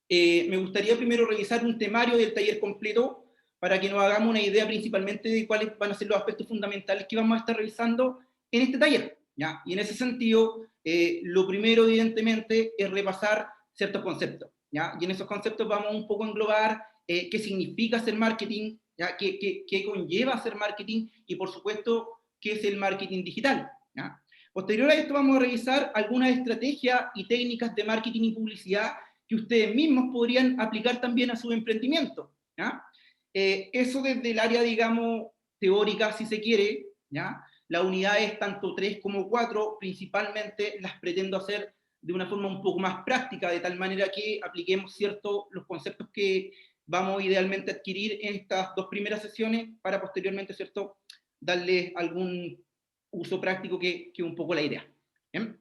me gustaría primero revisar un temario del taller completo para que nos hagamos una idea principalmente de cuáles van a ser los aspectos fundamentales que vamos a estar revisando en este taller, ¿ya? Y en ese sentido, lo primero, evidentemente, es repasar ciertos conceptos, ¿ya? Y en esos conceptos vamos un poco a englobar qué significa hacer marketing, ¿ya? ¿Qué conlleva hacer marketing? Y, por supuesto, qué es el marketing digital, ¿ya? Posterior a esto vamos a revisar algunas estrategias y técnicas de marketing y publicidad que ustedes mismos podrían aplicar también a su emprendimiento, ¿ya? Eso desde el área, digamos, teórica, si se quiere, ¿ya? Las unidades, tanto 3 como 4, principalmente las pretendo hacer de una forma un poco más práctica, de tal manera que apliquemos, ¿cierto?, los conceptos que vamos idealmente a adquirir en estas 2 primeras sesiones para posteriormente, ¿cierto?, darles algún uso práctico que es un poco la idea. ¿Bien?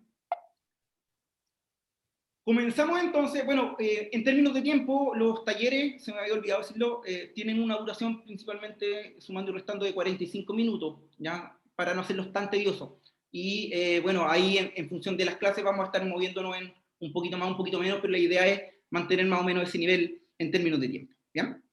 Comenzamos entonces, bueno, en términos de tiempo, los talleres, se me había olvidado decirlo, tienen una duración principalmente, sumando y restando, de 45 minutos, ¿ya? Para no hacerlos tan tediosos. Y bueno, ahí en función de las clases vamos a estar moviéndonos en un poquito más, un poquito menos, pero la idea es mantener más o menos ese nivel en términos de tiempo, ¿bien?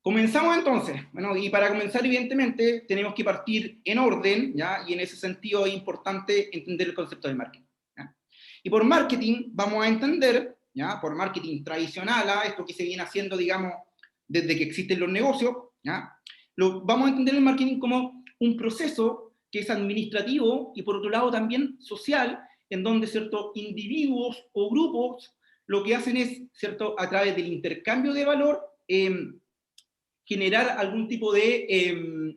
Comenzamos entonces, bueno, y para comenzar evidentemente tenemos que partir en orden, ¿ya? Y en ese sentido es importante entender el concepto de marketing, ¿ya? Y por marketing vamos a entender, ¿ya? Por marketing tradicional, ¿ah? Esto que se viene haciendo, digamos, desde que existen los negocios, ¿ya? Vamos a entender el marketing como un proceso que es administrativo y por otro lado también social, en donde ciertos individuos o grupos lo que hacen es, ¿cierto?, a través del intercambio de valor, generar algún tipo de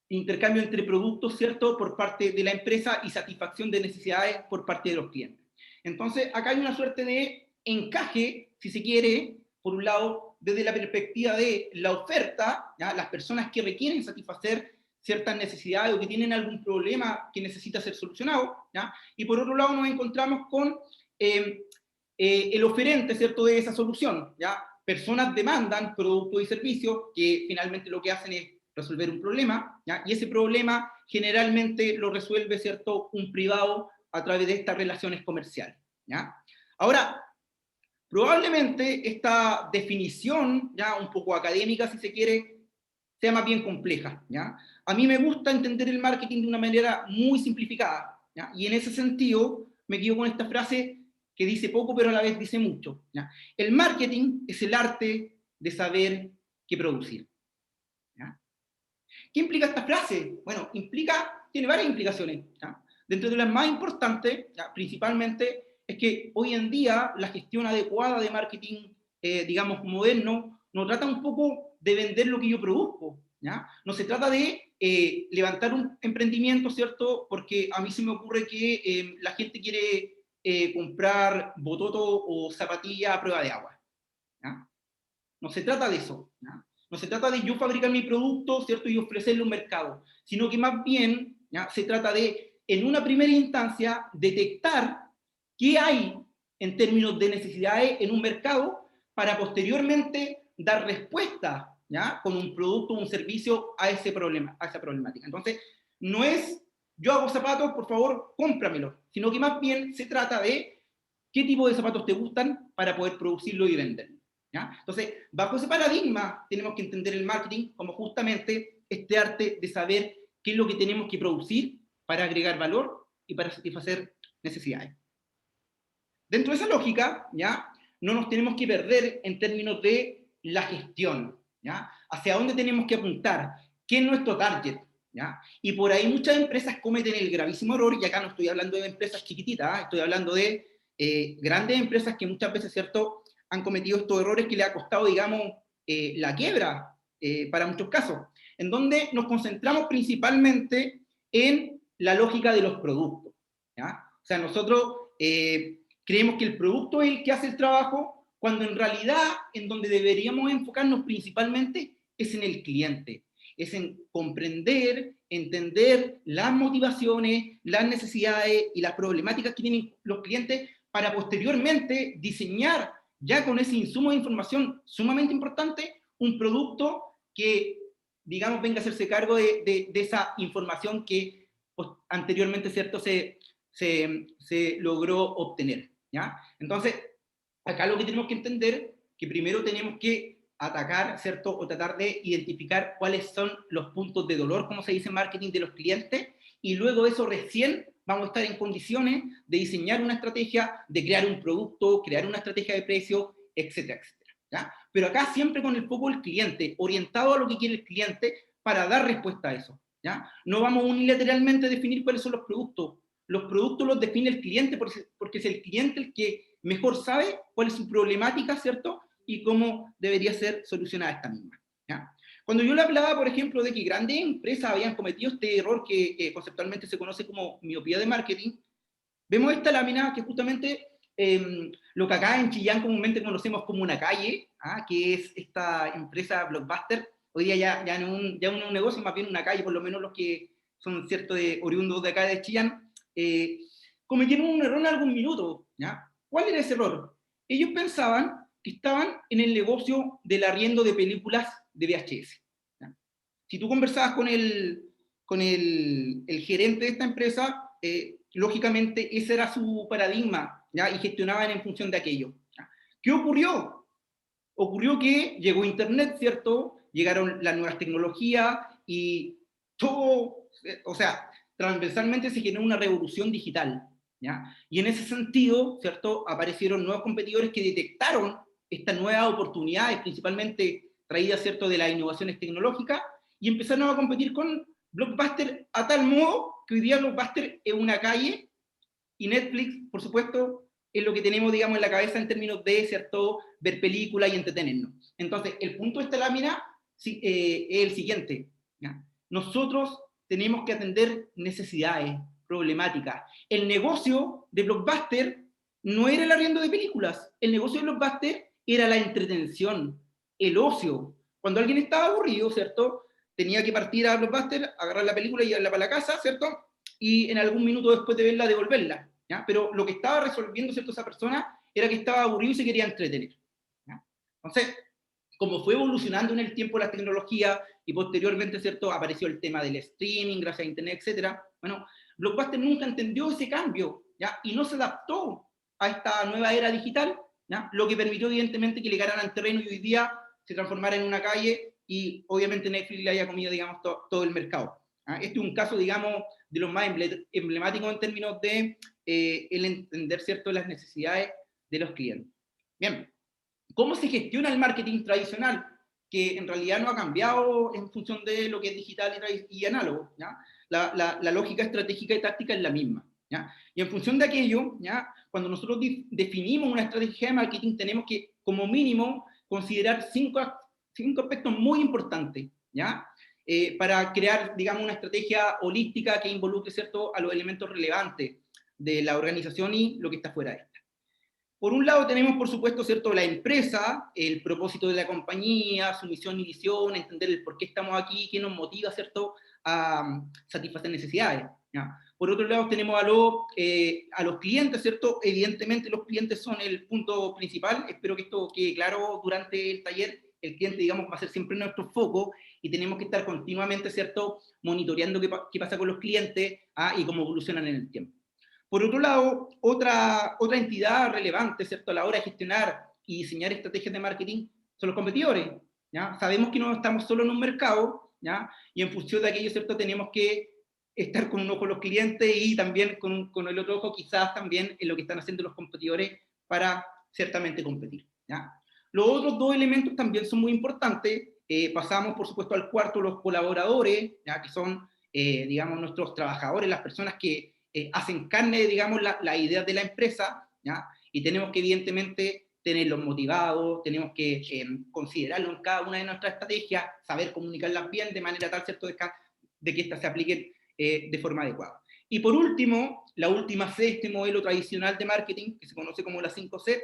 intercambio entre productos, ¿cierto?, por parte de la empresa y satisfacción de necesidades por parte de los clientes. Entonces, acá hay una suerte de encaje, si se quiere, por un lado, desde la perspectiva de la oferta, ¿ya? Las personas que requieren satisfacer ciertas necesidades o que tienen algún problema que necesita ser solucionado, ¿ya? Y por otro lado nos encontramos con el oferente, ¿cierto?, de esa solución, ¿ya? Personas demandan productos y servicios que finalmente lo que hacen es resolver un problema, ¿ya? Y ese problema generalmente lo resuelve, ¿cierto?, un privado a través de estas relaciones comerciales, ¿ya? Ahora, probablemente esta definición, ya un poco académica si se quiere, sea más bien compleja, ¿ya? A mí me gusta entender el marketing de una manera muy simplificada, ¿ya? Y en ese sentido me quedo con esta frase que dice poco pero a la vez dice mucho, ¿ya? El marketing es el arte de saber qué producir, ¿ya? ¿Qué implica esta frase? Bueno, tiene varias implicaciones, ¿ya? Dentro de las más importantes, ¿ya?, principalmente, es que hoy en día la gestión adecuada de marketing, digamos, moderno, no trata un poco de vender lo que yo produzco, ¿ya? No se trata de levantar un emprendimiento, ¿cierto? Porque a mí se me ocurre que la gente quiere comprar bototo o zapatilla a prueba de agua, ¿ya? No se trata de eso, ¿ya? No se trata de yo fabricar mi producto, ¿cierto?, y ofrecerle a un mercado, sino que más bien, ¿ya?, se trata de, en una primera instancia, detectar qué hay en términos de necesidades en un mercado para posteriormente dar respuesta, ¿ya?, con un producto o un servicio a ese problema, a esa problemática. Entonces, no es yo hago zapatos, por favor, cómpramelo, sino que más bien se trata de qué tipo de zapatos te gustan para poder producirlo y venderlo, ¿ya? Entonces, bajo ese paradigma, tenemos que entender el marketing como justamente este arte de saber qué es lo que tenemos que producir para agregar valor y para satisfacer necesidades. Dentro de esa lógica, ¿ya?, no nos tenemos que perder en términos de la gestión, ¿ya? Hacia dónde tenemos que apuntar, qué es nuestro target, ¿ya? Y por ahí muchas empresas cometen el gravísimo error, y acá no estoy hablando de empresas chiquititas, ¿eh? Estoy hablando de grandes empresas que muchas veces, ¿cierto?, han cometido estos errores que le ha costado, digamos, la quiebra para muchos casos, en donde nos concentramos principalmente en la lógica de los productos, ¿ya? O sea, nosotros creemos que el producto es el que hace el trabajo, cuando en realidad en donde deberíamos enfocarnos principalmente es en el cliente, es en comprender, entender las motivaciones, las necesidades y las problemáticas que tienen los clientes para posteriormente diseñar ya con ese insumo de información sumamente importante un producto que, digamos, venga a hacerse cargo de esa información que pues, anteriormente, ¿cierto?, se logró obtener, ¿ya? Entonces, Acá lo que tenemos que entender, que primero tenemos que atacar, ¿cierto? O tratar de identificar cuáles son los puntos de dolor, como se dice en marketing, de los clientes, y luego de eso recién vamos a estar en condiciones de diseñar una estrategia, de crear un producto, crear una estrategia de precio, etcétera, etcétera. ¿Ya? Pero acá siempre con el foco del cliente, orientado a lo que quiere el cliente para dar respuesta a eso. ¿Ya? No vamos unilateralmente a definir cuáles son los productos los define el cliente porque es el cliente el que mejor sabe cuál es su problemática, ¿cierto? Y cómo debería ser solucionada esta misma. ¿Ya? Cuando yo le hablaba, por ejemplo, de que grandes empresas habían cometido este error que conceptualmente se conoce como miopía de marketing, vemos esta lámina que justamente lo que acá en Chillán comúnmente conocemos como una calle, que es esta empresa Blockbuster, hoy día ya no es un negocio, más bien una calle, por lo menos los que son cierto de oriundos de acá de Chillán, cometieron un error en algún minuto. ¿Ya? ¿Cuál era ese error? Ellos pensaban que estaban en el negocio del arriendo de películas de VHS. ¿Ya? Si tú conversabas con el gerente de esta empresa, lógicamente ese era su paradigma, ¿ya? Y gestionaban en función de aquello. ¿Ya? ¿Qué ocurrió? Ocurrió que llegó Internet, ¿cierto? Llegaron las nuevas tecnologías y todo, o sea, transversalmente se generó una revolución digital. ¿Ya? Y en ese sentido, ¿cierto? Aparecieron nuevos competidores que detectaron estas nuevas oportunidades, principalmente traídas, ¿cierto?, de las innovaciones tecnológicas, y empezaron a competir con Blockbuster a tal modo que hoy día Blockbuster es una calle y Netflix, por supuesto, es lo que tenemos, digamos, en la cabeza en términos de, ¿cierto?, ver películas y entretenernos. Entonces, el punto de esta lámina es el siguiente. ¿Ya? Nosotros tenemos que atender necesidades, problemáticas. El negocio de Blockbuster no era el arriendo de películas. El negocio de Blockbuster era la entretención, el ocio. Cuando alguien estaba aburrido, ¿cierto?, tenía que partir a Blockbuster, agarrar la película y llevarla para la casa, ¿cierto?, y en algún minuto después de verla devolverla. ¿Ya? Pero lo que estaba resolviendo, ¿cierto?, esa persona era que estaba aburrido y se quería entretener. ¿Ya? Entonces, como fue evolucionando en el tiempo la tecnología y posteriormente, ¿cierto?, apareció el tema del streaming, gracias a Internet, etcétera, bueno, Blockbuster nunca entendió ese cambio, ¿ya? Y no se adaptó a esta nueva era digital, ¿ya? Lo que permitió evidentemente que le ganaran terreno y hoy día se transformara en una calle y obviamente Netflix le haya comido, digamos, todo el mercado. ¿Ya? Este es un caso, digamos, de los más emblemáticos en términos de el entender, ¿cierto?, las necesidades de los clientes. Bien, ¿cómo se gestiona el marketing tradicional? Que en realidad no ha cambiado en función de lo que es digital y análogo. ¿Ya? La lógica estratégica y táctica es la misma. ¿Ya? Y en función de aquello, ¿ya?, cuando nosotros definimos una estrategia de marketing, tenemos que, como mínimo, considerar cinco aspectos muy importantes, ¿ya? Para crear, digamos, una estrategia holística que involucre, ¿cierto?, a los elementos relevantes de la organización y lo que está fuera de esta. Por un lado tenemos, por supuesto, ¿cierto?, la empresa, el propósito de la compañía, su misión y visión, entender el por qué estamos aquí, qué nos motiva, ¿cierto?, a satisfacer necesidades. ¿Ya? Por otro lado tenemos a los clientes, ¿cierto? Evidentemente los clientes son el punto principal, espero que esto quede claro durante el taller, el cliente, digamos, va a ser siempre nuestro foco y tenemos que estar continuamente, ¿cierto?, monitoreando qué pasa con los clientes y cómo evolucionan en el tiempo. Por otro lado, otra entidad relevante, ¿cierto?, a la hora de gestionar y diseñar estrategias de marketing son los competidores. ¿Ya? Sabemos que no estamos solo en un mercado, ¿ya?, y en función de aquello, ¿cierto?, tenemos que estar con un ojo en los clientes y también con el otro ojo quizás también en lo que están haciendo los competidores para ciertamente competir. ¿Ya? Los otros dos elementos también son muy importantes. Pasamos, por supuesto, al cuarto, los colaboradores, ¿ya?, que son, digamos, nuestros trabajadores, las personas que hacen carne, digamos, la idea de la empresa, ¿ya? Y tenemos que evidentemente tenerlos motivados, tenemos que considerarlos en cada una de nuestras estrategias, saber comunicarlas bien de manera tal, ¿cierto?, de que éstas se apliquen de forma adecuada. Y por último, la última C, este modelo tradicional de marketing, que se conoce como la 5C,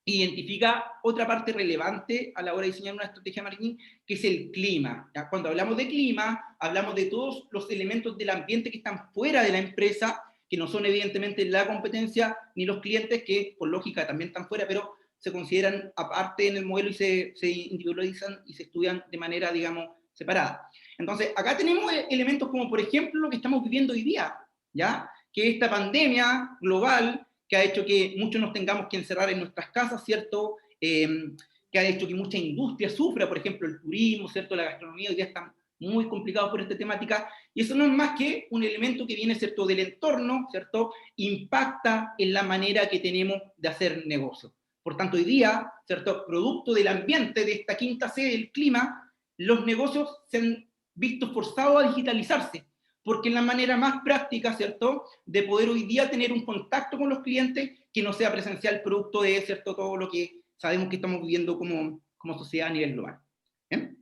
identifica otra parte relevante a la hora de diseñar una estrategia de marketing, que es el clima. ¿Ya? Cuando hablamos de clima, hablamos de todos los elementos del ambiente que están fuera de la empresa, que no son evidentemente la competencia, ni los clientes, que por lógica también están fuera, pero se consideran aparte en el modelo y se individualizan y se estudian de manera, digamos, separada. Entonces, acá tenemos elementos como, por ejemplo, lo que estamos viviendo hoy día, ¿ya? Que esta pandemia global que ha hecho que muchos nos tengamos que encerrar en nuestras casas, ¿cierto? Que ha hecho que mucha industria sufra, por ejemplo, el turismo, ¿cierto? La gastronomía hoy día están muy complicados por esta temática, y eso no es más que un elemento que viene, ¿cierto?, del entorno, ¿cierto?, impacta en la manera que tenemos de hacer negocio. Por tanto, hoy día, ¿cierto?, producto del ambiente, de esta quinta C del clima, los negocios se han visto forzados a digitalizarse, porque es la manera más práctica, ¿cierto?, de poder hoy día tener un contacto con los clientes que no sea presencial, producto de, ¿cierto?, todo lo que sabemos que estamos viviendo como sociedad a nivel global. ¿Bien?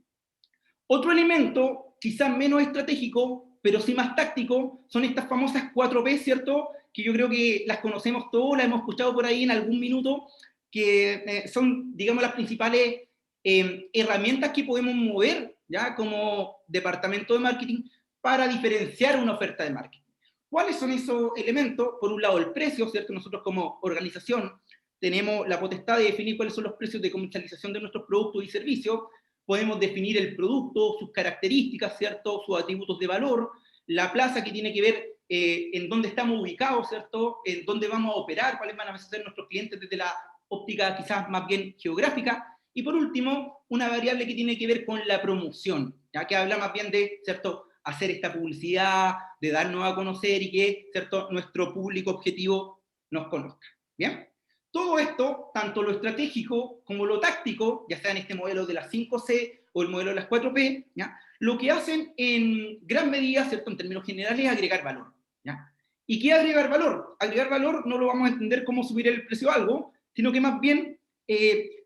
Otro elemento, quizás menos estratégico, pero sí más táctico, son estas famosas 4P, ¿cierto?, que yo creo que las conocemos todos, las hemos escuchado por ahí en algún minuto, que son, digamos, las principales herramientas que podemos mover, ¿ya?, como departamento de marketing, para diferenciar una oferta de marketing. ¿Cuáles son esos elementos? Por un lado, el precio, ¿cierto? Nosotros como organización tenemos la potestad de definir cuáles son los precios de comercialización de nuestros productos y servicios. Podemos definir el producto, sus características, ¿cierto?, sus atributos de valor, la plaza que tiene que ver en dónde estamos ubicados, ¿cierto?, en dónde vamos a operar, cuáles van a ser nuestros clientes desde la óptica quizás más bien geográfica, y por último, una variable que tiene que ver con la promoción, ya que habla más bien de, ¿cierto?, hacer esta publicidad, de darnos a conocer y que, ¿cierto?, nuestro público objetivo nos conozca. ¿Bien? Todo esto, tanto lo estratégico como lo táctico, ya sea en este modelo de las 5C o el modelo de las 4P, ¿ya?, lo que hacen en gran medida, ¿cierto?, en términos generales, es agregar valor. ¿Ya? ¿Y qué agregar valor? Agregar valor no lo vamos a entender como subir el precio a algo, sino que más bien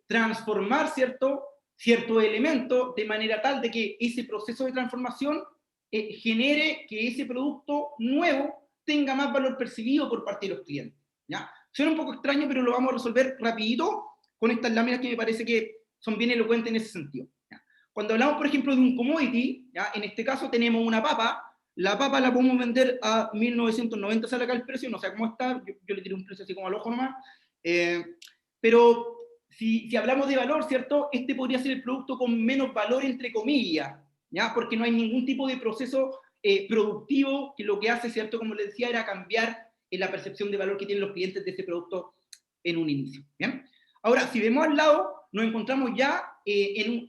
transformar cierto elemento de manera tal de que ese proceso de transformación genere que ese producto nuevo tenga más valor percibido por parte de los clientes. ¿Ya? Suena un poco extraño, pero lo vamos a resolver rapidito con estas láminas que me parece que son bien elocuentes en ese sentido. ¿Ya? Cuando hablamos, por ejemplo, de un commodity, ¿ya?, en este caso tenemos una papa. La papa la podemos vender a 1990, sale acá el precio, no sé cómo está, yo le tiré un precio así como al ojo nomás, pero si hablamos de valor, ¿cierto?, este podría ser el producto con menos valor, entre comillas, ¿ya?, porque no hay ningún tipo de proceso productivo que lo que hace, ¿cierto?, como les decía, era cambiar la percepción de valor que tienen los clientes de ese producto en un inicio. ¿Bien? Ahora, si vemos al lado, nos encontramos ya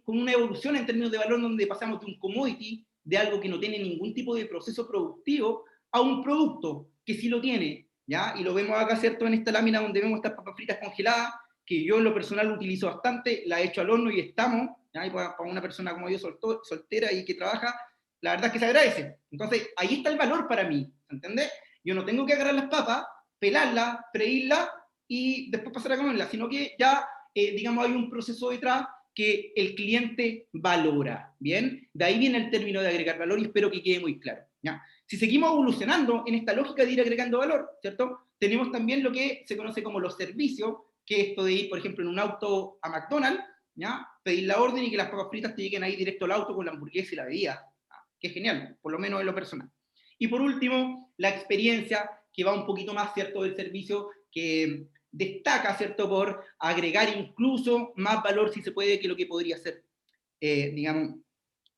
con una evolución en términos de valor donde pasamos de un commodity, de algo que no tiene ningún tipo de proceso productivo, a un producto que sí lo tiene, ¿ya? Y lo vemos acá, ¿cierto?, en esta lámina donde vemos estas papas fritas congeladas, que yo en lo personal utilizo bastante, la he hecho al horno y estamos, ¿ya? Y para una persona como yo soltera y que trabaja, la verdad es que se agradece. Entonces, ahí está el valor para mí, ¿entendés? Yo no tengo que agarrar las papas, pelarlas, freírlas y después pasar a comerlas, sino que ya, digamos, hay un proceso detrás que el cliente valora, ¿bien? De ahí viene el término de agregar valor y espero que quede muy claro, ¿ya? Si seguimos evolucionando en esta lógica de ir agregando valor, ¿cierto?, tenemos también lo que se conoce como los servicios, que es esto de ir, por ejemplo, en un auto a McDonald's, ¿ya?, pedir la orden y que las papas fritas te lleguen ahí directo al auto con la hamburguesa y la bebida, que es genial, por lo menos en lo personal. Y por último, la experiencia, que va un poquito más, ¿cierto?, del servicio, que destaca, ¿cierto?, por agregar incluso más valor, si se puede, que lo que podría ser, digamos,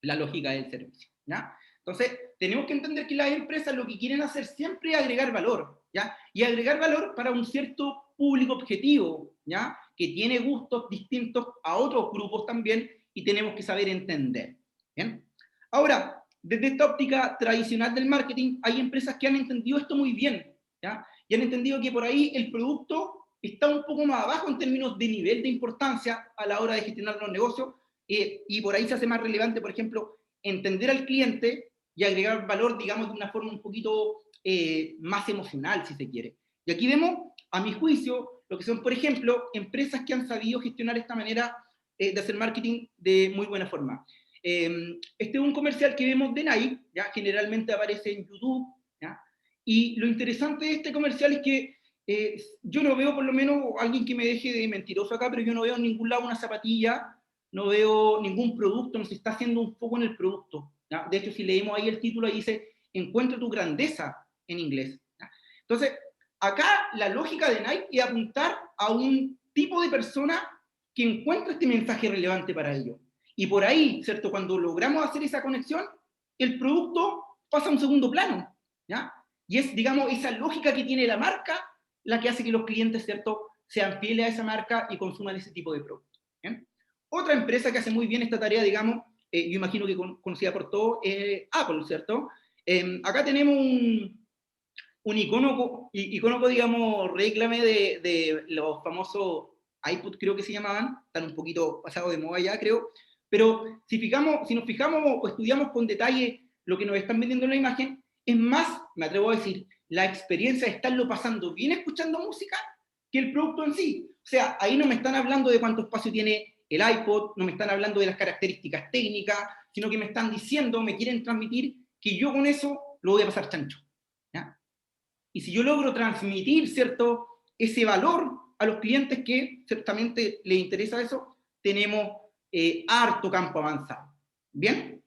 la lógica del servicio, ¿ya? Entonces, tenemos que entender que las empresas lo que quieren hacer siempre es agregar valor, ¿ya? Y agregar valor para un cierto público objetivo, ¿ya?, que tiene gustos distintos a otros grupos también, y tenemos que saber entender, ¿bien? Ahora, desde esta óptica tradicional del marketing, hay empresas que han entendido esto muy bien, ¿ya? Y han entendido que por ahí el producto está un poco más abajo en términos de nivel de importancia a la hora de gestionar los negocios, y por ahí se hace más relevante, por ejemplo, entender al cliente y agregar valor, digamos, de una forma un poquito más emocional, si se quiere. Y aquí vemos, a mi juicio, lo que son, por ejemplo, empresas que han sabido gestionar esta manera de hacer marketing de muy buena forma. Este es un comercial que vemos de Nike, ¿ya?, generalmente aparece en YouTube, ¿ya? Y lo interesante de este comercial es que yo no veo, por lo menos, alguien que me deje de mentiroso acá, pero yo no veo en ningún lado una zapatilla, no veo ningún producto, no se está haciendo un foco en el producto, ¿ya? De hecho, si leemos ahí el título, ahí dice, encuentra tu grandeza, en inglés, ¿ya? Entonces, acá la lógica de Nike es apuntar a un tipo de persona que encuentra este mensaje relevante para ellos. Y por ahí, ¿cierto?, cuando logramos hacer esa conexión, el producto pasa a un segundo plano, ¿ya? Y es, digamos, esa lógica que tiene la marca la que hace que los clientes, ¿cierto?, sean fieles a esa marca y consuman ese tipo de productos. ¿Bien? Otra empresa que hace muy bien esta tarea, digamos, yo imagino que conocida por todos, es Apple, ¿cierto? Acá tenemos un icono, digamos, réclame de los famosos iPod, creo que se llamaban, están un poquito pasados de moda ya, creo, pero si nos fijamos o estudiamos con detalle lo que nos están vendiendo en la imagen, es más, me atrevo a decir, la experiencia de estarlo pasando bien escuchando música que el producto en sí. O sea, ahí no me están hablando de cuánto espacio tiene el iPod, no me están hablando de las características técnicas, sino que me están diciendo, me quieren transmitir que yo con eso lo voy a pasar chancho. ¿Ya? Y si yo logro transmitir, ¿cierto?, ese valor a los clientes que ciertamente les interesa eso, tenemos harto campo avanzado. ¿Bien?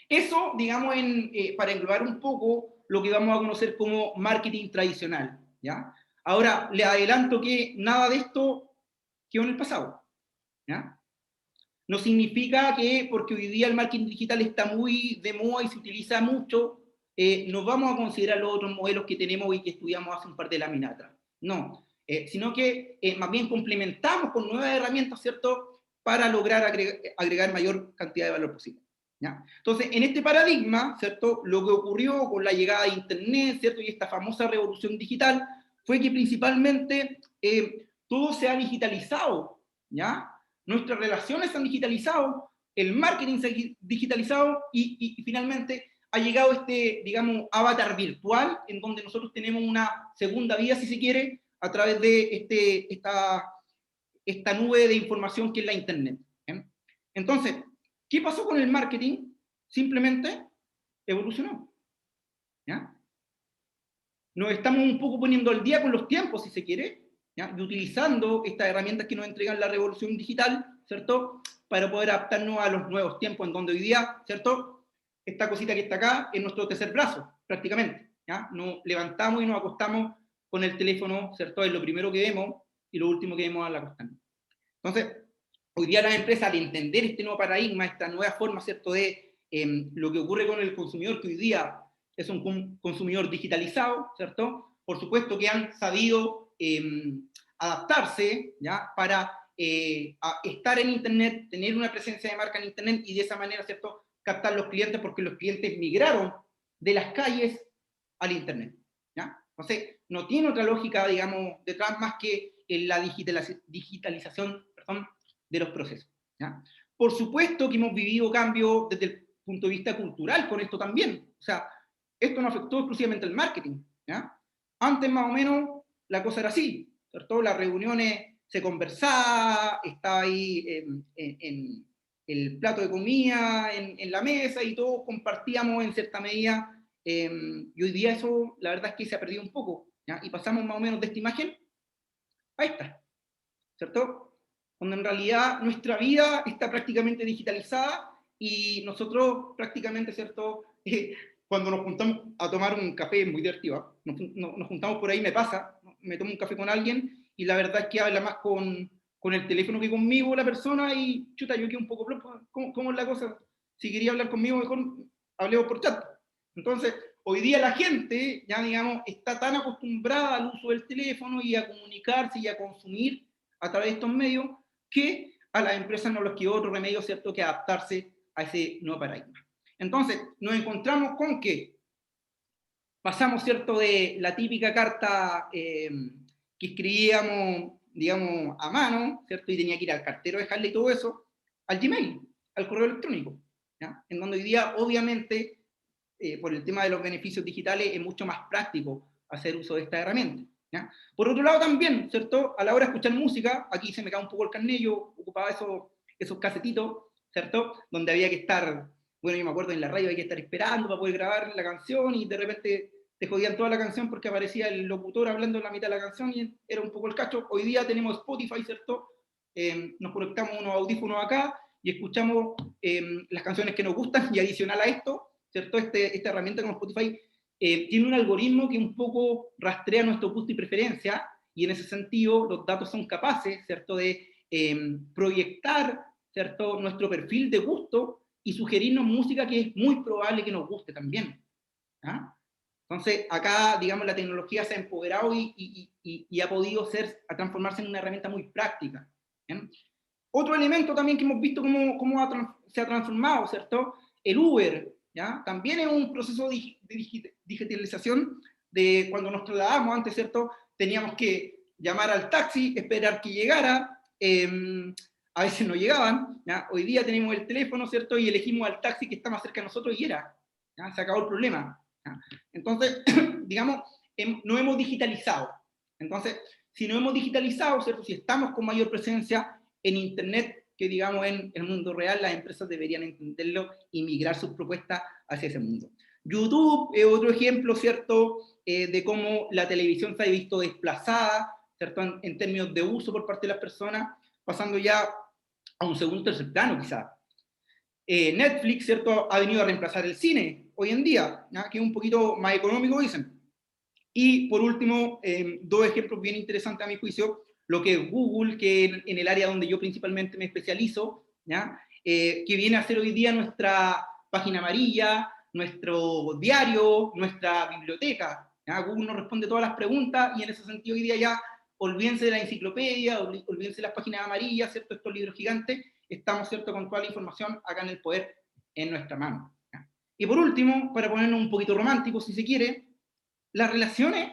Eso, digamos, para englobar un poco lo que vamos a conocer como marketing tradicional. ¿Ya? Ahora, le adelanto que nada de esto quedó en el pasado. ¿Ya? No significa que porque hoy día el marketing digital está muy de moda y se utiliza mucho, nos vamos a considerar los otros modelos que tenemos y que estudiamos hace un par de láminas atrás. No, sino que más bien complementamos con nuevas herramientas, ¿cierto?, para lograr agregar mayor cantidad de valor posible. ¿Ya? Entonces, en este paradigma, ¿cierto?, lo que ocurrió con la llegada de Internet, ¿cierto?, y esta famosa revolución digital, fue que principalmente todo se ha digitalizado, ¿ya? Nuestras relaciones se han digitalizado, el marketing se ha digitalizado y finalmente ha llegado este, digamos, avatar virtual en donde nosotros tenemos una segunda vida, si se quiere, a través de esta nube de información que es la Internet. ¿Bien? Entonces, ¿qué pasó con el marketing? Simplemente evolucionó. ¿Ya? Nos estamos un poco poniendo al día con los tiempos, si se quiere, ¿ya? Y utilizando estas herramientas que nos entregan la revolución digital, ¿cierto?, para poder adaptarnos a los nuevos tiempos en donde hoy día, ¿cierto?, esta cosita que está acá es nuestro tercer brazo, prácticamente. ¿Ya? Nos levantamos y nos acostamos con el teléfono, ¿cierto?, es lo primero que vemos y lo último que vemos al acostarnos. Entonces, hoy día las empresas, al entender este nuevo paradigma, esta nueva forma, ¿cierto?, de lo que ocurre con el consumidor, que hoy día es un consumidor digitalizado, ¿cierto? Por supuesto que han sabido adaptarse, ¿ya?, para estar en Internet, tener una presencia de marca en Internet y de esa manera, ¿cierto?, captar los clientes, porque los clientes migraron de las calles al Internet. ¿Ya? Entonces, no tiene otra lógica, digamos, detrás más que en la digitalización, perdón, de los procesos. ¿Ya? Por supuesto que hemos vivido cambios desde el punto de vista cultural con esto también. O sea, esto no afectó exclusivamente al marketing. ¿Ya? Antes, más o menos, la cosa era así, ¿cierto? Las reuniones se conversaba, estaba ahí en el plato de comida, en la mesa, y todos compartíamos en cierta medida. Y hoy día eso, la verdad es que se ha perdido un poco. ¿Ya? Y pasamos más o menos de esta imagen a esta, ¿cierto? Cuando en realidad nuestra vida está prácticamente digitalizada y nosotros prácticamente, ¿cierto? Cuando nos juntamos a tomar un café, es muy divertido, nos juntamos por ahí, me pasa, me tomo un café con alguien y la verdad es que habla más con el teléfono que conmigo la persona y chuta, yo quedo un poco, ¿cómo es la cosa? Si quería hablar conmigo, mejor hablemos por chat. Entonces, hoy día la gente, ya digamos, está tan acostumbrada al uso del teléfono y a comunicarse y a consumir a través de estos medios, que a las empresas no les quedó otro remedio, ¿cierto?, que adaptarse a ese nuevo paradigma. Entonces, nos encontramos con que pasamos, ¿cierto?, de la típica carta que escribíamos, digamos, a mano, ¿cierto?, y tenía que ir al cartero a dejarle todo eso, al Gmail, al correo electrónico, ¿ya? En donde hoy día, obviamente, por el tema de los beneficios digitales, es mucho más práctico hacer uso de esta herramienta. ¿Ya? Por otro lado también, ¿cierto? A la hora de escuchar música, aquí se me cae un poco el carnet, yo ocupaba esos casetitos, ¿cierto? Donde había que estar, bueno, yo me acuerdo en la radio, había que estar esperando para poder grabar la canción y de repente te jodían toda la canción porque aparecía el locutor hablando en la mitad de la canción y era un poco el cacho. Hoy día tenemos Spotify, ¿cierto? Nos conectamos unos audífonos acá y escuchamos las canciones que nos gustan y adicional a esto, ¿cierto? Esta herramienta como Spotify tiene un algoritmo que un poco rastrea nuestro gusto y preferencia, y en ese sentido los datos son capaces, ¿cierto?, de proyectar, ¿cierto?, nuestro perfil de gusto y sugerirnos música que es muy probable que nos guste también. ¿Ah? Entonces, acá, digamos, la tecnología se ha empoderado y ha podido transformarse en una herramienta muy práctica. ¿Bien? Otro elemento también que hemos visto cómo se ha transformado, ¿cierto? El Uber, ¿ya? También es un proceso de digitalización de cuando nos trasladamos antes, ¿cierto? Teníamos que llamar al taxi, esperar que llegara, a veces no llegaban, ¿ya? Hoy día tenemos el teléfono, ¿cierto? Y elegimos al taxi que está más cerca de nosotros y era, ¿ya? Se acabó el problema, ¿ya? Entonces, digamos, no hemos digitalizado. Entonces, si no hemos digitalizado, ¿cierto? Si estamos con mayor presencia en Internet, que digamos en el mundo real, las empresas deberían entenderlo y migrar sus propuestas hacia ese mundo. YouTube es otro ejemplo, ¿cierto?, de cómo la televisión se ha visto desplazada, ¿cierto?, en términos de uso por parte de las personas, pasando ya a un segundo o tercer plano, quizás. Netflix, ¿cierto?, ha venido a reemplazar el cine hoy en día, ¿ya? Que es un poquito más económico, dicen. Y por último, dos ejemplos bien interesantes a mi juicio, lo que es Google, que en el área donde yo principalmente me especializo, ¿ya? Que viene a ser hoy día nuestra página amarilla, nuestro diario, nuestra biblioteca, ¿ya? Google nos responde todas las preguntas y en ese sentido hoy día ya olvídense de la enciclopedia, olvídense de las páginas amarillas, ¿cierto? Estos libros gigantes, estamos, ¿cierto?, con toda la información acá en el poder, en nuestra mano, ¿ya? Y por último, para ponernos un poquito románticos, si se quiere, las relaciones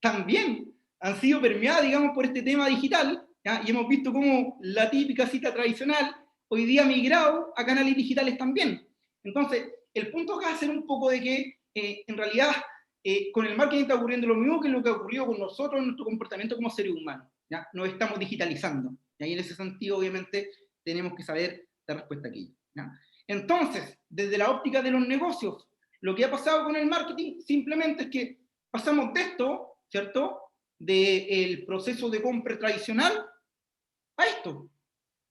también han sido permeadas, digamos, por este tema digital, ¿ya? Y hemos visto cómo la típica cita tradicional hoy día ha migrado a canales digitales también. Entonces, el punto acá es hacer un poco de que, en realidad, con el marketing está ocurriendo lo mismo que lo que ha ocurrido con nosotros en nuestro comportamiento como seres humanos, ¿ya? Nos estamos digitalizando, ¿ya? Y en ese sentido, obviamente, tenemos que saber dar respuesta a aquello, ¿ya? Entonces, desde la óptica de los negocios, lo que ha pasado con el marketing simplemente es que pasamos de esto, ¿cierto?, del proceso de compra tradicional a esto,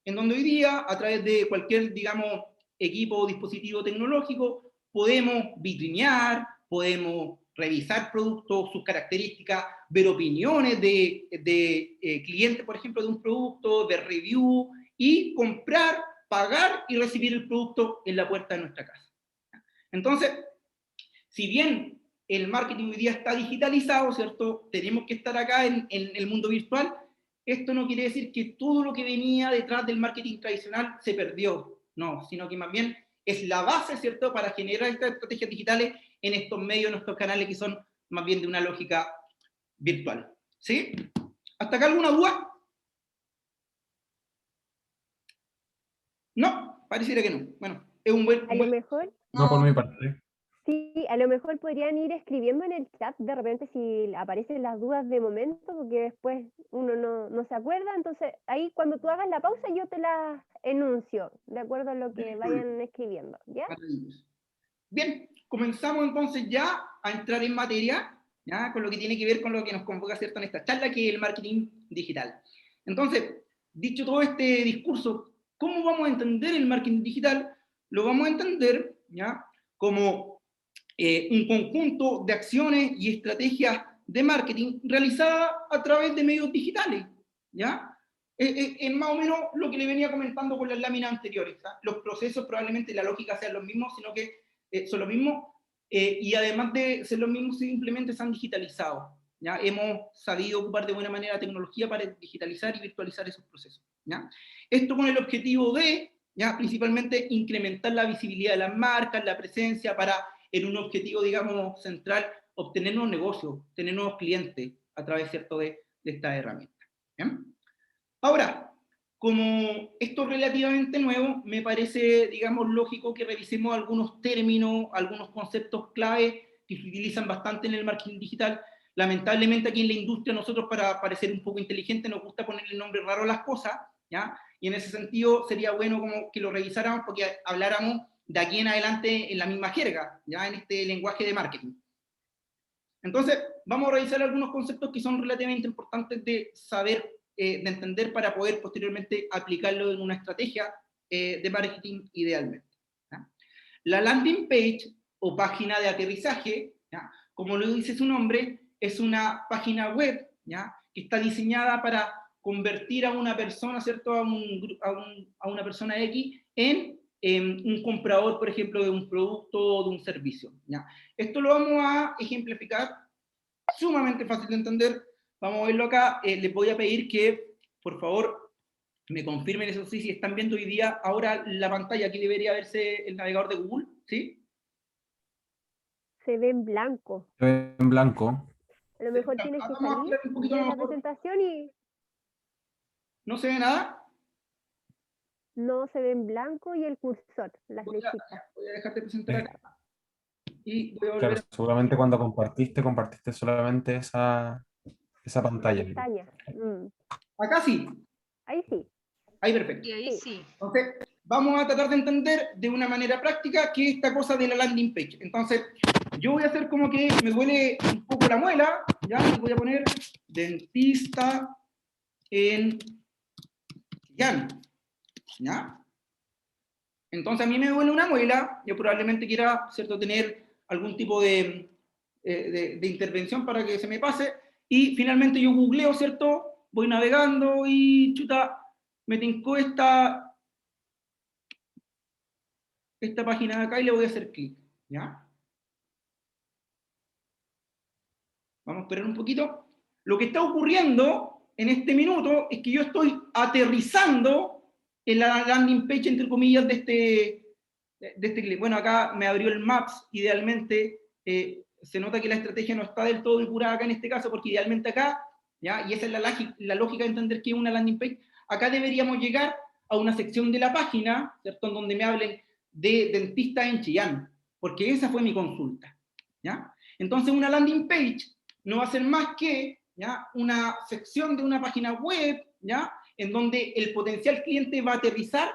en donde hoy día, a través de cualquier, digamos, equipo o dispositivo tecnológico, podemos vitrinear, podemos revisar productos, sus características, ver opiniones de clientes, por ejemplo, de un producto, ver review, y comprar, pagar y recibir el producto en la puerta de nuestra casa. Entonces, si bien el marketing hoy día está digitalizado, ¿cierto? Tenemos que estar acá en el mundo virtual. Esto no quiere decir que todo lo que venía detrás del marketing tradicional se perdió, no, sino que más bien es la base, ¿cierto?, para generar estas estrategias digitales en estos medios, en estos canales que son más bien de una lógica virtual. ¿Sí? ¿Hasta acá alguna duda? No, pareciera que no. Bueno, es un buen... A lo mejor, No, por mi parte. sí, a lo mejor podrían ir escribiendo en el chat de repente si aparecen las dudas de momento, porque después uno no se acuerda, entonces ahí cuando tú hagas la pausa yo te las enuncio, de acuerdo a lo que vayan escribiendo, ¿ya? Maravilloso. Bien, comenzamos entonces ya a entrar en materia, ¿ya?, con lo que tiene que ver con lo que nos convoca, ¿cierto?, en esta charla, que es el marketing digital. Entonces, dicho todo este discurso, ¿cómo vamos a entender el marketing digital? Lo vamos a entender, ¿ya?, como un conjunto de acciones y estrategias de marketing realizadas a través de medios digitales, ¿ya? Es más o menos lo que le venía comentando con las láminas anteriores, ¿ya? Los procesos probablemente la lógica sean los mismos, sino que son los mismos, y además de ser los mismos, simplemente se han digitalizado, ¿ya? Hemos sabido ocupar de buena manera la tecnología para digitalizar y virtualizar esos procesos, ¿ya? Esto con el objetivo de, ¿ya?, principalmente incrementar la visibilidad de las marcas, la presencia, para, en un objetivo, digamos, central, obtener nuevos negocios, tener nuevos clientes a través, ¿cierto?, de estas herramientas. ¿Bien? Ahora, como esto es relativamente nuevo, me parece, digamos, lógico que revisemos algunos términos, algunos conceptos clave que se utilizan bastante en el marketing digital. Lamentablemente aquí en la industria nosotros, para parecer un poco inteligente, nos gusta ponerle nombre raro a las cosas, ¿ya? Y en ese sentido sería bueno como que lo revisáramos, porque habláramos de aquí en adelante en la misma jerga, ¿ya?, en este lenguaje de marketing. Entonces, vamos a revisar algunos conceptos que son relativamente importantes de saber, de entender, para poder posteriormente aplicarlo en una estrategia de marketing idealmente, ¿ya? La landing page o página de aterrizaje, ¿ya?, como lo dice su nombre, es una página web, ¿ya?, que está diseñada para convertir a una persona, ¿cierto?, a una persona X en un comprador, por ejemplo, de un producto o de un servicio. ¿Ya? Esto lo vamos a ejemplificar, sumamente fácil de entender. Vamos a verlo acá. Les voy a pedir que, por favor, me confirmen eso sí, si están viendo hoy día ahora la pantalla. Aquí debería verse el navegador de Google, ¿sí? Se ve en blanco. Se ve en blanco. A lo mejor tienes que Vamos a salir ampliar un poquito de la mejor. presentación y ¿No se ve nada? no se ve en blanco y el cursor, las flechitas. Voy a dejar de presentar acá. Y voy a volver Claro, seguramente cuando compartiste solamente esa pantalla. Pestaña. Acá sí. Ahí sí. Ahí perfecto. Y ahí sí. Entonces, vamos a tratar de entender de una manera práctica qué es esta cosa de la landing page. Entonces, yo voy a hacer como que me duele un poco la muela, ¿ya? Y voy a poner dentista en Chillán, ¿ya? Entonces, a mí me duele una muela, yo probablemente quiera, ¿cierto?, tener algún tipo de intervención para que se me pase, y finalmente yo googleo, ¿cierto? Voy navegando y, chuta, me tincó esta página de acá y le voy a hacer clic, ¿ya? Vamos a esperar un poquito. Lo que está ocurriendo en este minuto es que yo estoy aterrizando en la landing page, entre comillas, de este clic. Bueno, acá me abrió el Maps, idealmente, se nota que la estrategia no está del todo depurada acá en este caso, porque idealmente acá, ¿ya? Y esa es la lógica de entender que es una landing page, acá deberíamos llegar a una sección de la página, ¿cierto?, en donde me hablen de dentista en Chillán, porque esa fue mi consulta, ¿ya? Entonces una landing page no va a ser más que, ¿ya?, una sección de una página web, ¿ya?, en donde el potencial cliente va a aterrizar,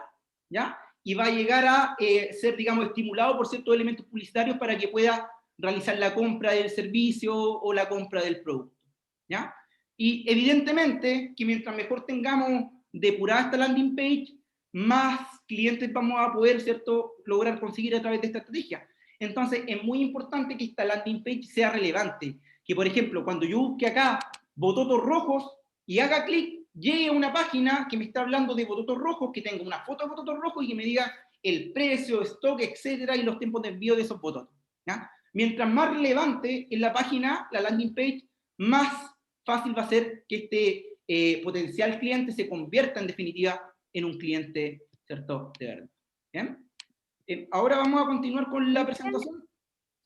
¿ya?, y va a llegar a ser, digamos, estimulado por ciertos elementos publicitarios para que pueda realizar la compra del servicio o la compra del producto, ¿ya? Y evidentemente que mientras mejor tengamos depurada esta landing page, más clientes vamos a poder, ¿cierto?, lograr conseguir a través de esta estrategia. Entonces es muy importante que esta landing page sea relevante, que por ejemplo cuando yo busque acá bototos rojos y haga clic, llegue a una página que me está hablando de bototos rojos, que tenga una foto de bototos rojos y que me diga el precio, stock, etcétera, y los tiempos de envío de esos bototos, ¿ya? Mientras más relevante es la página, la landing page, más fácil va a ser que este potencial cliente se convierta en definitiva en un cliente, ¿cierto?, de verdad. ¿Bien? Ahora vamos a continuar con la presentación.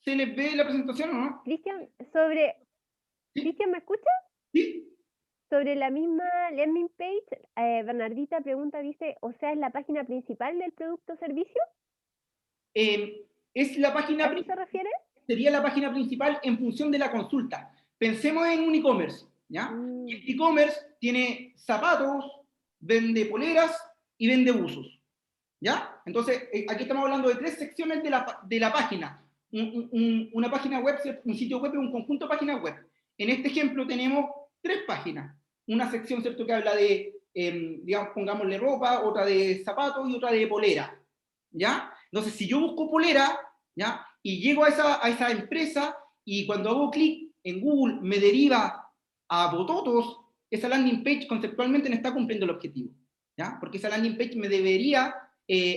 ¿Se les ve la presentación o no? Cristian, ¿Sí? Cristian, ¿me escuchas? ¿Sí? Sobre la misma landing page, Bernardita pregunta, dice, o sea, ¿es la página principal del producto o servicio? Es la página ¿A eso se refiere? sería la página principal en función de la consulta. Pensemos en un e-commerce, ¿ya? Y el e-commerce tiene zapatos, vende poleras y vende buzos, ¿ya? Entonces, aquí estamos hablando de tres secciones de la página. Una página web, un sitio web es un conjunto de páginas web. En este ejemplo tenemos tres páginas. Una sección, ¿cierto?, que habla de, digamos, pongámosle ropa, otra de zapatos y otra de polera, ¿ya? Entonces, si yo busco polera, ¿ya?, y llego a esa empresa y cuando hago clic en Google me deriva a bototos, esa landing page conceptualmente no está cumpliendo el objetivo, ¿ya? Porque esa landing page me debería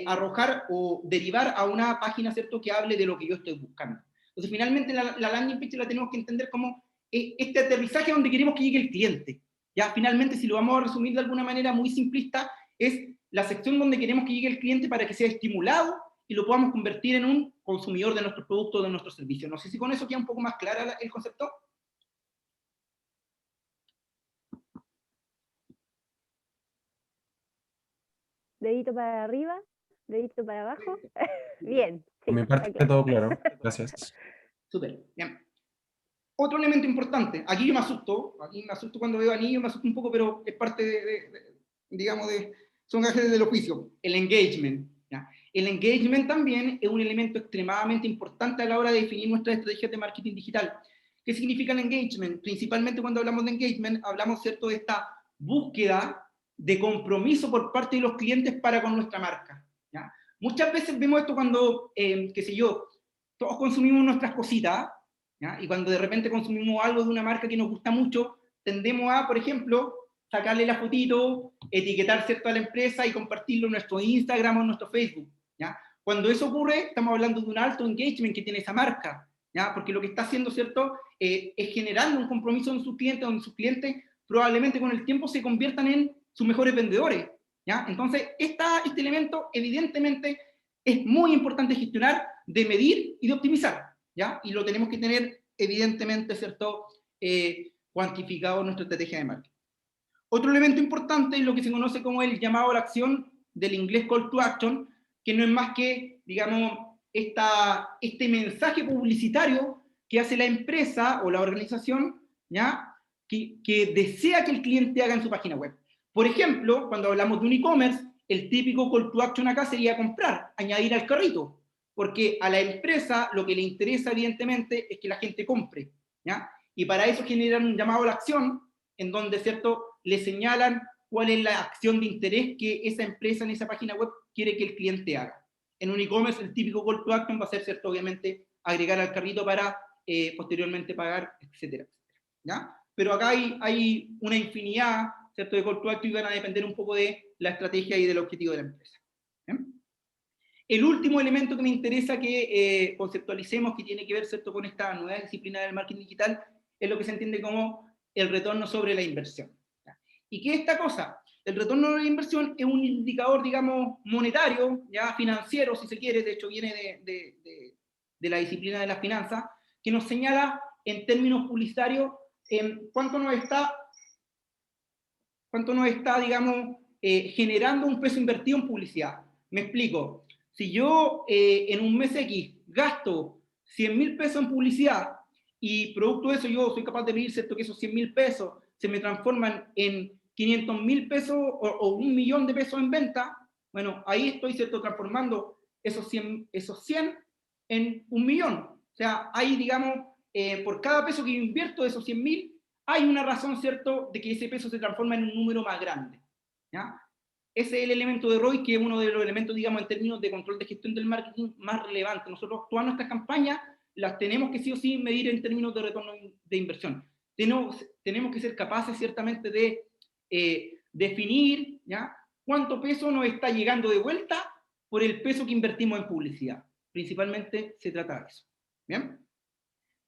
arrojar o derivar a una página, ¿cierto?, que hable de lo que yo estoy buscando. Entonces, finalmente la landing page la tenemos que entender como este aterrizaje donde queremos que llegue el cliente, ¿ya? Finalmente, si lo vamos a resumir de alguna manera muy simplista, es la sección donde queremos que llegue el cliente para que sea estimulado y lo podamos convertir en un consumidor de nuestros productos o de nuestros servicios. No sé si con eso queda un poco más clara el concepto. Dedito para arriba, dedito para abajo. Bien. Por mi parte, todo claro. Gracias. Súper, bien. Otro elemento importante, aquí yo me asusto cuando veo anillos, me asusto un poco, pero es parte digamos, son gajes del oficio, el engagement, ¿ya? El engagement también es un elemento extremadamente importante a la hora de definir nuestras estrategias de marketing digital. ¿Qué significa el engagement? Principalmente cuando hablamos de engagement, hablamos, ¿cierto?, de esta búsqueda de compromiso por parte de los clientes para con nuestra marca, ¿ya? Muchas veces vemos esto cuando, qué sé yo, todos consumimos nuestras cositas, ¿ya? Y cuando de repente consumimos algo de una marca que nos gusta mucho, tendemos a, por ejemplo, sacarle la fotito, etiquetar, ¿cierto?, a la empresa y compartirlo en nuestro Instagram o en nuestro Facebook, ¿ya? Cuando eso ocurre, estamos hablando de un alto engagement que tiene esa marca, ¿ya? Porque lo que está haciendo, ¿cierto?, es generando un compromiso en sus clientes, donde sus clientes probablemente con el tiempo se conviertan en sus mejores vendedores, ¿ya? Entonces, este elemento evidentemente es muy importante gestionar, de medir y de optimizar, ¿ya? Y lo tenemos que tener evidentemente, ¿cierto?, cuantificado en nuestra estrategia de marketing. Otro elemento importante es lo que se conoce como el llamado a la acción, del inglés call to action, que no es más que, digamos, este mensaje publicitario que hace la empresa o la organización, ¿ya?, que desea que el cliente haga en su página web. Por ejemplo, cuando hablamos de un e-commerce, el típico call to action acá sería comprar, añadir al carrito, porque a la empresa lo que le interesa evidentemente es que la gente compre, ¿ya? Y para eso generan un llamado a la acción, en donde, ¿cierto?, le señalan cuál es la acción de interés que esa empresa en esa página web quiere que el cliente haga. En un e-commerce el típico call to action va a ser, ¿cierto?, obviamente agregar al carrito para posteriormente pagar, etcétera, ¿ya? Pero acá hay una infinidad, ¿cierto?, de call to action y van a depender un poco de la estrategia y del objetivo de la empresa. ¿Bien? El último elemento que me interesa que conceptualicemos, que tiene que ver, ¿cierto?, con esta nueva disciplina del marketing digital, es lo que se entiende como el retorno sobre la inversión. ¿Y qué es esta cosa? El retorno sobre la inversión es un indicador, digamos, monetario, ya financiero, si se quiere, de hecho viene de la disciplina de las finanzas, que nos señala en términos publicitarios cuánto nos está, digamos, generando un peso invertido en publicidad. Me explico. Si yo en un mes X gasto 100.000 pesos en publicidad y producto de eso yo soy capaz de medir, ¿cierto?, que esos 100.000 pesos se me transforman en 500.000 pesos o 1 millón de pesos en venta, bueno, ahí estoy, ¿cierto?, transformando esos 100 en 1 millón. O sea, ahí, digamos, por cada peso que yo invierto de esos 100.000, hay una razón, ¿cierto?, de que ese peso se transforma en un número más grande, ¿ya? Ese es el elemento de ROI, que es uno de los elementos, digamos, en términos de control de gestión del marketing más relevante. Nosotros todas nuestras campañas las tenemos que sí o sí medir en términos de retorno de inversión. Tenemos que ser capaces, ciertamente, de definir, ¿ya?, cuánto peso nos está llegando de vuelta por el peso que invertimos en publicidad. Principalmente se trata de eso. ¿Bien?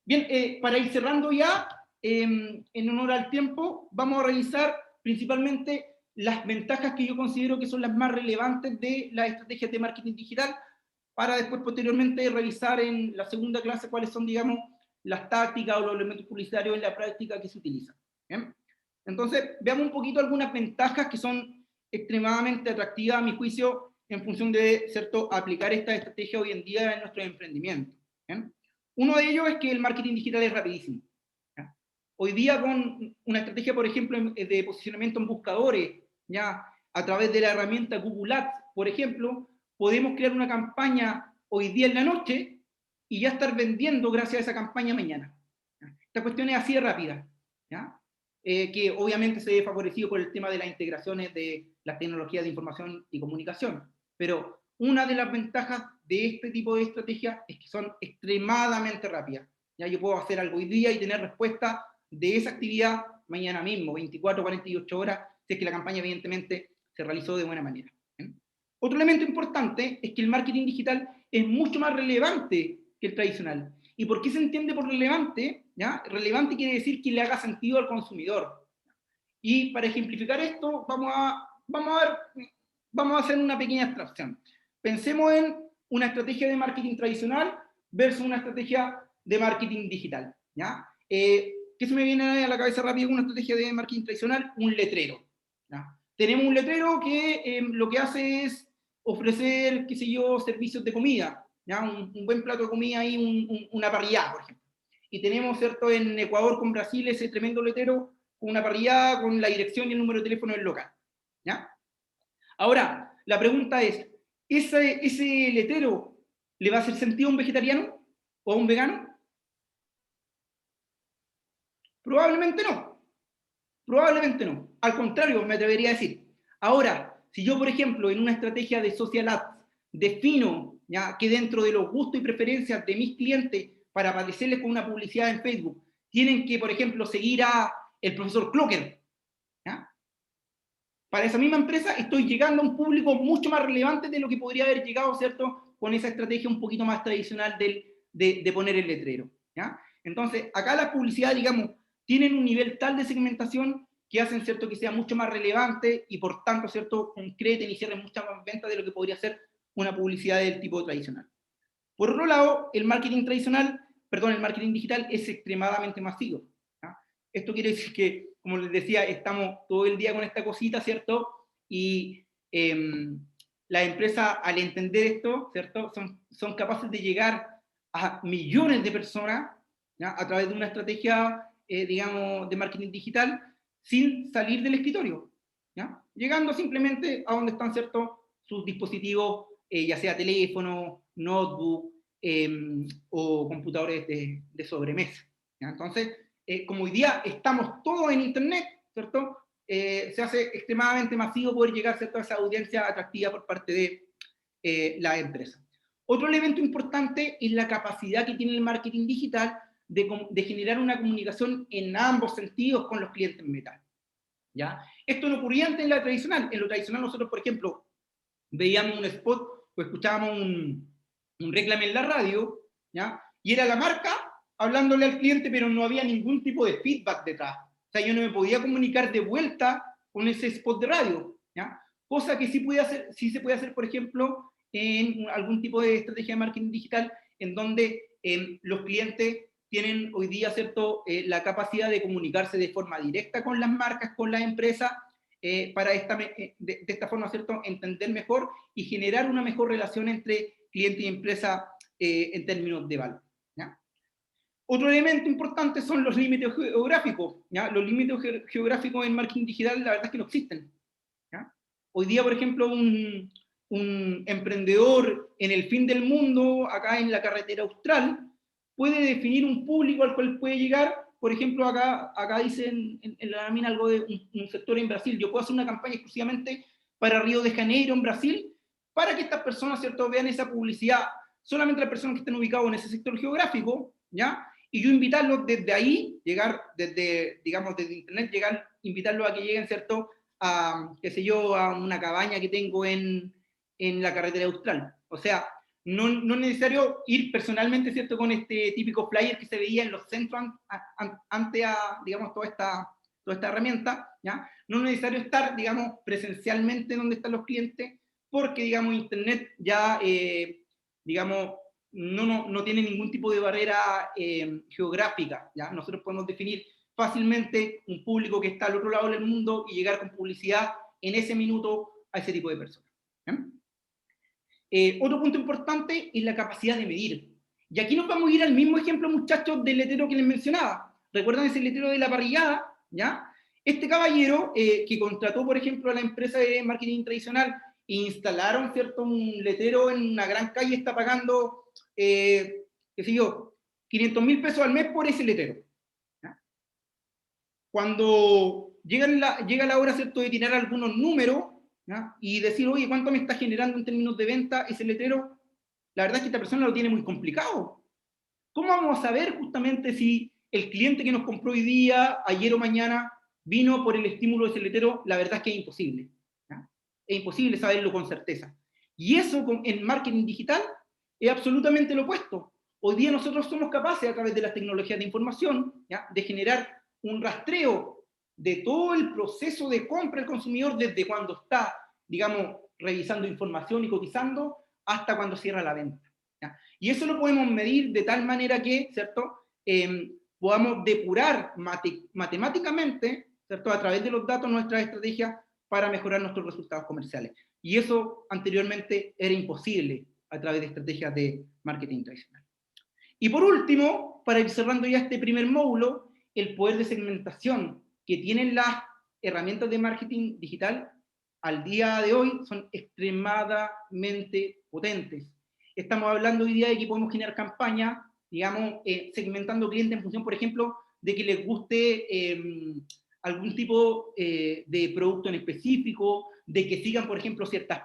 Bien, para ir cerrando ya, en honor al tiempo, vamos a revisar principalmente las ventajas que yo considero que son las más relevantes de las estrategias de marketing digital, para después posteriormente revisar en la segunda clase cuáles son, digamos, las tácticas o los elementos publicitarios en la práctica que se utilizan. ¿Bien? Entonces, veamos un poquito algunas ventajas que son extremadamente atractivas a mi juicio en función de, ¿cierto?, aplicar esta estrategia hoy en día en nuestro emprendimiento. ¿Bien? Uno de ellos es que el marketing digital es rapidísimo. ¿Ya? Hoy día con una estrategia, por ejemplo, de posicionamiento en buscadores, ya a través de la herramienta Google Ads, por ejemplo, podemos crear una campaña hoy día en la noche y ya estar vendiendo gracias a esa campaña mañana. ¿Ya? Esta cuestión es así de rápida, ¿ya? Que obviamente se ve favorecido por el tema de las integraciones de las tecnologías de información y comunicación. Pero una de las ventajas de este tipo de estrategias es que son extremadamente rápidas. Ya yo puedo hacer algo hoy día y tener respuesta de esa actividad mañana mismo, 24, 48 horas, si es que la campaña evidentemente se realizó de buena manera. ¿Bien? Otro elemento importante es que el marketing digital es mucho más relevante que el tradicional. ¿Y por qué se entiende por relevante? ¿Ya? Relevante quiere decir que le haga sentido al consumidor. Y para ejemplificar esto, vamos a hacer una pequeña abstracción. Pensemos en una estrategia de marketing tradicional versus una estrategia de marketing digital. ¿Ya? ¿Qué se me viene a la cabeza rápido con una estrategia de marketing tradicional? Un letrero. ¿Ya? Tenemos un letrero que lo que hace es ofrecer, qué sé yo, servicios de comida. ¿Ya? Un buen plato de comida y una parrillada, por ejemplo. Y tenemos, ¿cierto?, en Ecuador con Brasil ese tremendo letrero con una parrillada, con la dirección y el número de teléfono del local. ¿Ya? Ahora, la pregunta es, ¿ese letrero le va a hacer sentido a un vegetariano o a un vegano? Probablemente no. Probablemente no. Al contrario, me atrevería a decir. Ahora, si yo, por ejemplo, en una estrategia de social ads defino, ¿ya?, que dentro de los gustos y preferencias de mis clientes para aparecerles con una publicidad en Facebook, tienen que, por ejemplo, seguir a el profesor Clocker, ¿ya?, para esa misma empresa estoy llegando a un público mucho más relevante de lo que podría haber llegado, ¿cierto?, con esa estrategia un poquito más tradicional de poner el letrero, ¿ya? Entonces, acá las publicidades, digamos, tienen un nivel tal de segmentación que hacen, ¿cierto?, que sea mucho más relevante y por tanto, ¿cierto?, concreten y cierren muchas más ventas de lo que podría ser una publicidad del tipo tradicional. Por otro lado, el marketing digital es extremadamente masivo, ¿ya? Esto quiere decir que, como les decía, estamos todo el día con esta cosita, ¿cierto? Y las empresas, al entender esto, ¿cierto?, son capaces de llegar a millones de personas, ¿ya?, a través de una estrategia, digamos, de marketing digital, sin salir del escritorio, ¿ya? Llegando simplemente a donde están, ¿cierto?, sus dispositivos, ya sea teléfono, notebook, o computadores de sobremesa, ¿ya? Entonces, como hoy día estamos todos en Internet, ¿cierto?, se hace extremadamente masivo poder llegar, ¿cierto?, a esa audiencia atractiva por parte de la empresa. Otro elemento importante es la capacidad que tiene el marketing digital de generar una comunicación en ambos sentidos con los clientes meta, ¿ya? Esto no ocurría antes en la tradicional. En lo tradicional nosotros, por ejemplo, veíamos un spot o escuchábamos un reclame en la radio, ¿ya?, y era la marca hablándole al cliente, pero no había ningún tipo de feedback detrás. O sea, yo no me podía comunicar de vuelta con ese spot de radio, ¿ya? Cosa que sí se puede hacer, por ejemplo, en algún tipo de estrategia de marketing digital, en donde los clientes tienen hoy día, ¿cierto?, la capacidad de comunicarse de forma directa con las marcas, con las empresas, para de esta forma, ¿cierto?, entender mejor y generar una mejor relación entre cliente y empresa en términos de valor, ¿ya? Otro elemento importante son los límites geográficos, ¿ya? Los límites geográficos en marketing digital, la verdad es que no existen, ¿ya? Hoy día, por ejemplo, un emprendedor en el fin del mundo, acá en la carretera austral, puede definir un público al cual puede llegar. Por ejemplo, acá dicen en la lámina algo de un sector en Brasil. Yo puedo hacer una campaña exclusivamente para Río de Janeiro, en Brasil, para que estas personas, ¿cierto?, vean esa publicidad, solamente las personas que estén ubicadas en ese sector geográfico, ¿ya? Y yo invitarlos desde ahí, llegar desde, digamos, desde internet, invitarlos a que lleguen, ¿cierto?, a, qué sé yo, a una cabaña que tengo en la carretera austral. O sea, no es necesario ir personalmente, ¿cierto?, con este típico flyer que se veía en los centros ante a, digamos, toda esta herramienta, ¿ya? No es necesario estar, digamos, presencialmente donde están los clientes, porque, digamos, Internet ya, digamos, no tiene ningún tipo de barrera geográfica, ¿ya? Nosotros podemos definir fácilmente un público que está al otro lado del mundo y llegar con publicidad en ese minuto a ese tipo de personas, ¿ya? Otro punto importante es la capacidad de medir. Y aquí nos vamos a ir al mismo ejemplo, muchachos, del letrero que les mencionaba. ¿Recuerdan ese letrero de la parrillada? ¿Ya? Este caballero que contrató, por ejemplo, a la empresa de marketing tradicional e instalaron, ¿cierto?, un letrero en una gran calle, está pagando, qué sé yo, 500.000 pesos al mes por ese letrero, ¿ya? Cuando llega la hora, ¿cierto?, de tirar algunos números, ¿ya?, y decir, oye, ¿cuánto me está generando en términos de venta ese letrero? La verdad es que esta persona lo tiene muy complicado. ¿Cómo vamos a saber justamente si el cliente que nos compró hoy día, ayer o mañana, vino por el estímulo de ese letrero? La verdad es que es imposible, ¿ya? Es imposible saberlo con certeza. Y eso en marketing digital es absolutamente lo opuesto. Hoy día nosotros somos capaces, a través de las tecnologías de información, ¿ya?, de generar un rastreo de todo el proceso de compra del consumidor, desde cuando está, digamos, revisando información y cotizando, hasta cuando cierra la venta, ¿ya? Y eso lo podemos medir de tal manera que, ¿cierto?, podamos depurar matemáticamente, ¿cierto?, a través de los datos nuestras estrategias para mejorar nuestros resultados comerciales. Y eso anteriormente era imposible a través de estrategias de marketing tradicional. Y por último, para ir cerrando ya este primer módulo, el poder de segmentación que tienen las herramientas de marketing digital al día de hoy son extremadamente potentes. Estamos hablando hoy día de que podemos generar campañas, digamos, segmentando clientes en función, por ejemplo, de que les guste algún tipo de producto en específico, de que sigan, por ejemplo, ciertas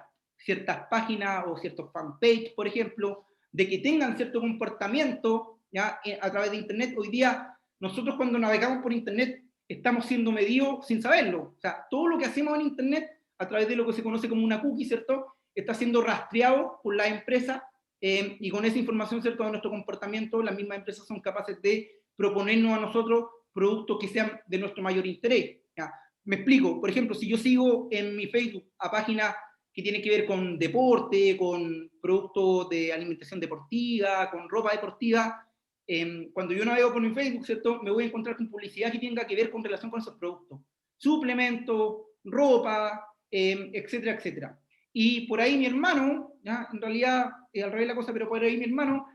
páginas o ciertos fanpage, por ejemplo, de que tengan cierto comportamiento, ¿ya?, a través de Internet. Hoy día, nosotros cuando navegamos por Internet, estamos siendo medidos sin saberlo. O sea, todo lo que hacemos en Internet a través de lo que se conoce como una cookie, ¿cierto? Está siendo rastreado por la empresa y con esa información, ¿cierto?, de nuestro comportamiento, las mismas empresas son capaces de proponernos a nosotros productos que sean de nuestro mayor interés. ¿Ya? Me explico, por ejemplo, si yo sigo en mi Facebook a páginas que tienen que ver con deporte, con productos de alimentación deportiva, con ropa deportiva, cuando yo navego por mi Facebook, ¿cierto?, me voy a encontrar con publicidad que tenga que ver con relación con esos productos. Suplementos, ropa, etcétera, etcétera. Y por ahí mi hermano, ¿ya? En realidad, al revés la cosa, pero por ahí mi hermano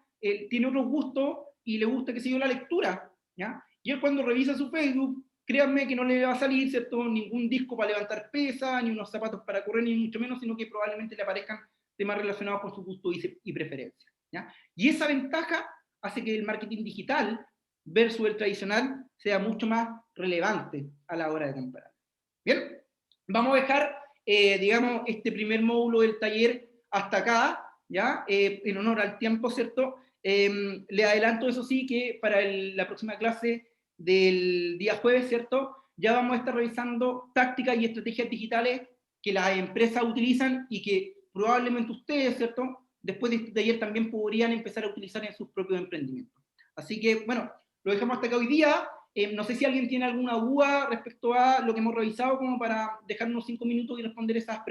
tiene otros gustos y le gusta, que siga la lectura, ¿ya? Y él cuando revisa su Facebook, créanme que no le va a salir, ¿cierto?, ningún disco para levantar pesas, ni unos zapatos para correr, ni mucho menos, sino que probablemente le aparezcan temas relacionados con su gusto y preferencia, ¿ya? Y esa ventaja hace que el marketing digital versus el tradicional sea mucho más relevante a la hora de comprar. Bien, vamos a dejar, digamos, este primer módulo del taller hasta acá, ¿ya? En honor al tiempo, ¿cierto? Le adelanto, eso sí, que para la próxima clase del día jueves, ¿cierto?, ya vamos a estar revisando tácticas y estrategias digitales que las empresas utilizan y que probablemente ustedes, ¿cierto?, después de este taller también podrían empezar a utilizar en sus propios emprendimientos. Así que, bueno, lo dejamos hasta acá hoy día. No sé si alguien tiene alguna duda respecto a lo que hemos revisado, como para dejar unos 5 minutos y responder esas preguntas.